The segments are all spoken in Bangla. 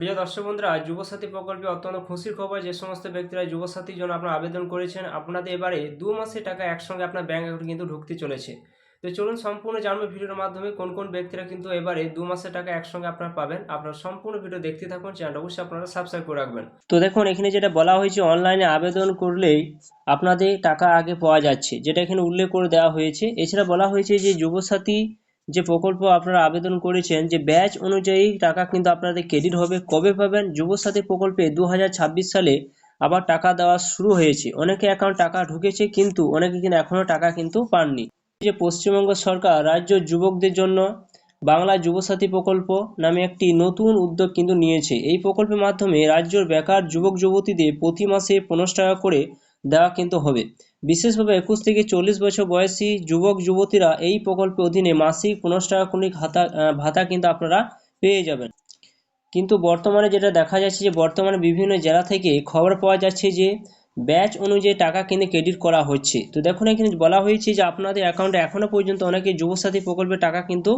প্রিয় দর্শক বন্ধুরা, যুবসাথী প্রকল্পে অত্যন্ত খুশির খবর। যে সমস্ত ব্যক্তিরা যুবসাথীর জন্য আপনারা আবেদন করেছেন, আপনাদের এবারে 2 মাসের টাকা একসঙ্গে আপনার ব্যাঙ্ক অ্যাকাউন্টে কিন্তু ঢুকতে চলেছে। তো চলুন সম্পূর্ণ জানবো ভিডিওর মাধ্যমে কোন ব্যক্তিরা কিন্তু এবারে 2 মাসের টাকা একসঙ্গে আপনারা পাবেন। আপনারা সম্পূর্ণ ভিডিও দেখতে থাকুন, চ্যানেলটা অবশ্যই আপনারা সাবস্ক্রাইব করে রাখবেন। তো দেখুন, এখানে যেটা বলা হয়েছে, অনলাইনে আবেদন করলেই আপনাদের টাকা আগে পাওয়া যাচ্ছে, যেটা এখানে উল্লেখ করে দেওয়া হয়েছে। এছাড়া বলা হয়েছে যে যুবসাথী যে প্রকল্প আপনারা আবেদন করেছেন, যে ব্যাচ অনুযায়ী টাকা কিন্তু আপনাদের ক্রেডিট হবে। কবে পাবেন? যুবসাথী প্রকল্পে 2026 সালে আবার টাকা দেওয়া শুরু হয়েছে। অনেকে অ্যাকাউন্ট টাকা ঢুকেছে, কিন্তু অনেকে কিন্তু এখনো টাকা কিন্তু পাননি। যে পশ্চিমবঙ্গ সরকার রাজ্য যুবকদের জন্য বাংলা যুবসাথী প্রকল্প নামে একটি নতুন উদ্যোগ কিন্তু নিয়েছে। এই প্রকল্পের মাধ্যমে রাজ্যের বেকার যুবক যুবতীদের প্রতি মাসে 15 টাকা করে দেওয়া কিন্তু হবে। বিশেষভাবে 21 থেকে 40 বছর বয়সী যুবক যুবতীরা এই প্রকল্পের অধীনে মাসিক 15 টাকা করে ভাতা কিন্তু আপনারা পেয়ে যাবেন। কিন্তু বর্তমানে যেটা দেখা যাচ্ছে, যে বর্তমানে বিভিন্ন জেলা থেকে খবর পাওয়া যাচ্ছে যে ব্যাচ অনুযায়ী টাকা কিন্তু ক্রেডিট করা হচ্ছে। তো দেখুন, এখানে বলা হয়েছে যে আপনাদের অ্যাকাউন্টে এখনো পর্যন্ত অনেকে যুবসাথী প্রকল্পের টাকা কিন্তু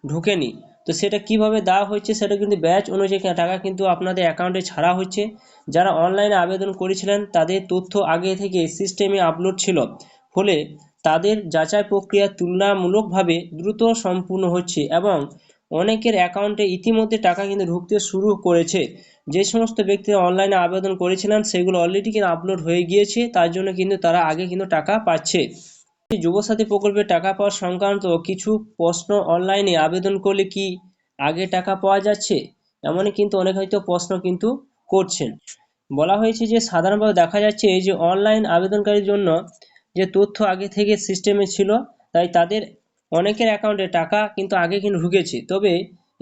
ঢোকেনি। তো সেটা কিভাবে দেওয়া হচ্ছে, সেটা কিন্তু ব্যাচ অনুযায়ী টাকা কিন্তু আপনাদের অ্যাকাউন্টে ছাড়া হচ্ছে। যারা অনলাইনে আবেদন করেছিলেন তাদের তথ্য আগে থেকে সিস্টেমে আপলোড ছিল, ফলে তাদের যাচাই প্রক্রিয়া তুলনামূলকভাবে দ্রুত সম্পূর্ণ হচ্ছে এবং অনেকের অ্যাকাউন্টে ইতিমধ্যে টাকা কিন্তু ঢুকতে শুরু করেছে। যে সমস্ত ব্যক্তিরা অনলাইনে আবেদন করেছিলেন সেগুলো অলরেডি কিন্তু আপলোড হয়ে গিয়েছে, তার জন্য কিন্তু তারা আগে কিন্তু টাকা পাচ্ছে। যুবসাথী প্রকল্পে টাকা পাওয়ার সংক্রান্ত কিছু প্রশ্ন: অনলাইনে আবেদন করলে কি আগে টাকা পাওয়া যাচ্ছে? এমনই কিন্তু অনেক হয়তো প্রশ্ন কিন্তু করছেন। বলা হয়েছে যে সাধারণভাবে দেখা যাচ্ছে যে অনলাইন আবেদনকারীর জন্য যে তথ্য আগে থেকে সিস্টেমে ছিল, তাই তাদের অনেকের অ্যাকাউন্টে টাকা কিন্তু আগে কিন্তু ঢুকেছে। তবে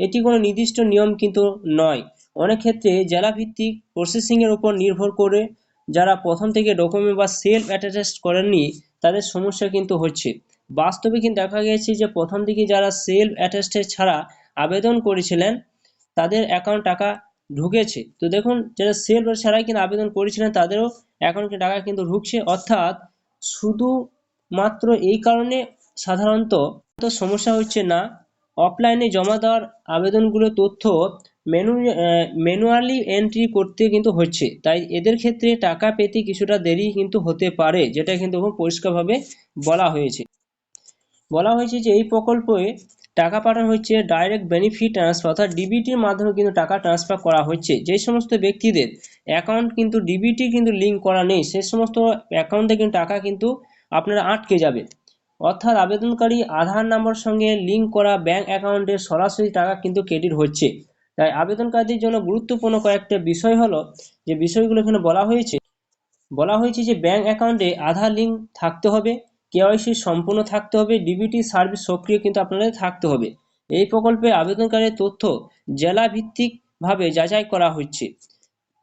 এটি কোনো নির্দিষ্ট নিয়ম কিন্তু নয়। অনেক ক্ষেত্রে জেলাভিত্তিক প্রসেসিংয়ের উপর নির্ভর করে যারা প্রথম থেকে ডকুমেন্ট বা সেলফ অ্যাটাস্ট করেননি তাদের সমস্যা কিন্তু হচ্ছে। বাস্তবে কিন্তু দেখা গেছে যে প্রথম দিকে যারা সেলফ অ্যাটাস্টেড ছাড়া আবেদন করেছিলেন তাদের অ্যাকাউন্ট টাকা ঢুকেছে। তো দেখুন, যারা সেলফ ছাড়াই কিন্তু আবেদন করেছিলেন তাদেরও অ্যাকাউন্টে টাকা কিন্তু ঢুকছে। অর্থাৎ শুধুমাত্র এই কারণে সাধারণত সমস্যা হচ্ছে না, অফলাইনে জমা দেওয়ার আবেদনগুলো তথ্য ম্যানুয়ালি এন্ট্রি করতে কিন্তু হচ্ছে, তাই এদের ক্ষেত্রে টাকা পেতে কিছুটা দেরি কিন্তু হতে পারে, যেটা কিন্তু খুব পরিষ্কারভাবে বলা হয়েছে। যে এই প্রকল্পে টাকা পাঠানো হচ্ছে ডাইরেক্ট বেনিফিট ট্রান্সফার, অর্থাৎ ডিবিটির মাধ্যমে কিন্তু টাকা ট্রান্সফার করা হচ্ছে। যে সমস্ত ব্যক্তিদের অ্যাকাউন্ট কিন্তু ডিবিটি কিন্তু লিঙ্ক করা নেই, সে সমস্ত অ্যাকাউন্টে কিন্তু টাকা কিন্তু আপনারা আটকে যাবে। অর্থাৎ আবেদনকারী আধার নাম্বার সঙ্গে লিঙ্ক করা ব্যাংক অ্যাকাউন্টে সরাসরি টাকা কিন্তু ক্রেডিট হচ্ছে। তাই আবেদনকারীদের জন্য গুরুত্বপূর্ণ কয়েকটা বিষয় হলো, যে বিষয়গুলো এখানে বলা হয়েছে যে ব্যাংক অ্যাকাউন্টে আধার লিঙ্ক থাকতে হবে, কেওয়াইসি সম্পূর্ণ থাকতে হবে, ডিবিটি সার্ভিস সক্রিয় কিন্তু আপনাদের থাকতে হবে। এই প্রকল্পে আবেদনকারীর তথ্য জেলা ভিত্তিকভাবে যাচাই করা হচ্ছে।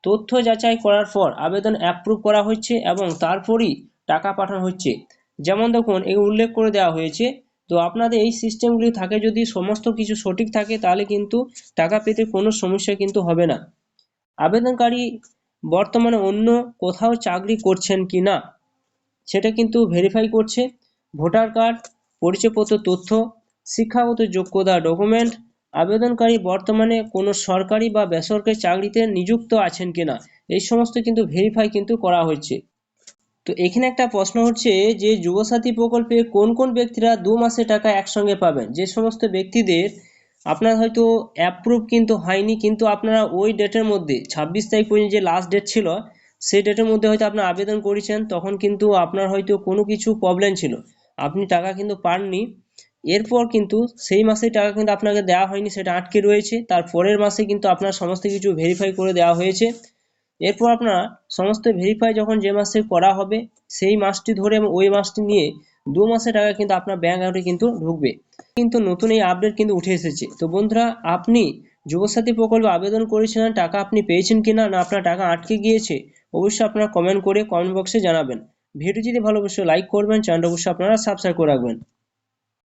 তথ্য যাচাই করার পর আবেদন অ্যাপ্রুভ করা হচ্ছে এবং তারপরই টাকা পাঠানো হচ্ছে। যেমন দেখুন, এই উল্লেখ করে দেওয়া হয়েছে। তো আপনাদের এই সিস্টেমগুলি থাকে, যদি সমস্ত কিছু সঠিক থাকে তাহলে কিন্তু টাকা পেতে কোনো সমস্যা কিন্তু হবে না। আবেদনকারী বর্তমানে অন্য কোথাও চাকরি করছেন কি না সেটা কিন্তু ভেরিফাই করছে। ভোটার কার্ড, পরিচয়পত্র তথ্য, শিক্ষাগত যোগ্যতা ডকুমেন্ট, আবেদনকারী বর্তমানে কোনো সরকারি বা বেসরকারি চাকরিতে নিযুক্ত আছেন কিনা, এই সমস্ত কিন্তু ভেরিফাই কিন্তু করা হচ্ছে। তো এখানে একটা প্রশ্ন হচ্ছে যে যুবসাথী প্রকল্পে কোন ব্যক্তিরা 2 মাসে টাকা একসঙ্গে পাবেন? যে সমস্ত ব্যক্তিদের আপনার হয়তো অ্যাপ্রুভ কিন্তু হয়নি, কিন্তু আপনারা ওই ডেটের মধ্যে 26 তারিখ পর্যন্ত যে লাস্ট ডেট ছিল সেই ডেটের মধ্যে হয়তো আপনার আবেদন করেছেন, তখন কিন্তু আপনার হয়তো কোনো কিছু প্রবলেম ছিল, আপনি টাকা কিন্তু পাননি। এরপর কিন্তু সেই মাসেই টাকা কিন্তু আপনাকে দেওয়া হয়নি, সেটা আটকে রয়েছে। তার পরের মাসে কিন্তু আপনার সমস্ত কিছু ভেরিফাই করে দেওয়া হয়েছে। এরপর আপনারা সমস্ত ভেরিফাই যখন যে মাসে করা হবে সেই মাসটি ধরে এবং ওই মাসটি নিয়ে 2 মাসের টাকা কিন্তু আপনার ব্যাংক অ্যাকাউন্টে কিন্তু ঢুকবে। কিন্তু নতুন এই আপডেট কিন্তু উঠে এসেছে। তো বন্ধুরা, আপনি যুবসাথী প্রকল্পে আবেদন করেছিলেন, টাকা আপনি পেয়েছেন কিনা, না আপনার টাকা আটকে গিয়েছে, অবশ্যই আপনারা কমেন্ট বক্সে জানাবেন। ভিডিও যদি ভালো অবশ্যই লাইক করবেন, চ্যানেলটা অবশ্যই আপনারা সাবস্ক্রাইব করে রাখবেন।